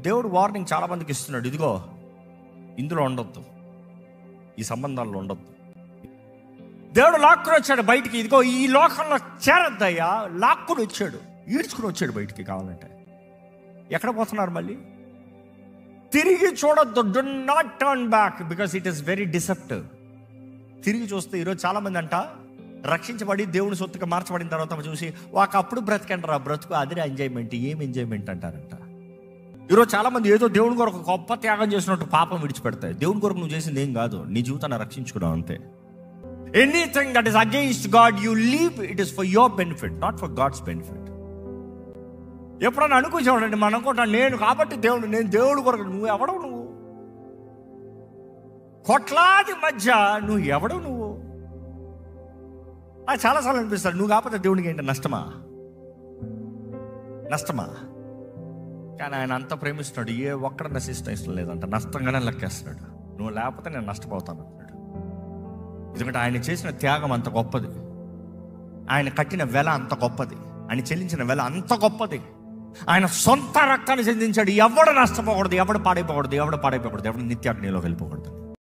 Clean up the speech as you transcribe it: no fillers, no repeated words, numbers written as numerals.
దేవుడు వార్నింగ్ చాలా మందికి ఇస్తున్నాడు, ఇదిగో ఇందులో ఉండొద్దు, ఈ సంబంధాల్లో ఉండొద్దు. దేవుడు లాక్కుని వచ్చాడు బయటికి, ఇదిగో ఈ లోకంలో చేరద్దయ్యా, లాక్కుని వచ్చాడు, ఈడ్చుకుని వచ్చాడు బయటికి. కావాలంటే ఎక్కడ పోతున్నారు మళ్ళీ? తిరిగి చూడొద్దు. Do not turn back because it is very deceptive. తిరిగి చూస్తే ఈరోజు చాలామంది అంట రక్షించబడి దేవుని సొత్తుగా మార్చబడిన తర్వాత చూసి ఒకప్పుడు బ్రతికంటారా బ్రతుకు, అదే ఎంజాయ్మెంట్, ఏం ఎంజాయ్మెంట్ అంటారంట. ఈరోజు చాలామంది ఏదో దేవుని కొరకు గొప్ప త్యాగం చేసినట్టు పాపం విడిచిపెడతాయి. దేవుని కొరకు నువ్వు చేసింది ఏం కాదు, నీ జీవితాన్ని రక్షించుకున్నావు అంతే. Anything that is against God you leave, it is for your benefit, not for God's benefit. ఎప్పుడన్నా అనుకుంటానండి మనం అనుకుంటా, నేను కాబట్టి దేవుడు, నేను దేవుడి కొరకు. నువ్వు ఎవడవు? నువ్వు కొట్లాది మధ్య నువ్వు ఎవడవు? నువ్వు నాకు చాలాసార్లు అనిపిస్తాడు, నువ్వు కాకపోతే దేవుడికి ఏంటి నష్టమా? కానీ ఆయన అంత ప్రేమిస్తున్నాడు, ఏ ఒక్కడ నశిష్టం ఇష్టం లేదంట, నష్టంగానే లెక్కేస్తున్నాడు. నువ్వు లేకపోతే నేను నష్టపోతాను అంటున్నాడు. ఎందుకంటే ఆయన చేసిన త్యాగం అంత గొప్పది, ఆయన కట్టిన వెల అంత గొప్పది, ఆయన చెల్లించిన వెల అంత గొప్పది. ఆయన సొంత రక్తాన్ని చెందించాడు. ఎవడు నష్టపోకూడదు, ఎవడు పాడైపోకూడదు, ఎవడు నిత్యాగ్నిలోకి వెళ్ళిపోకూడదు.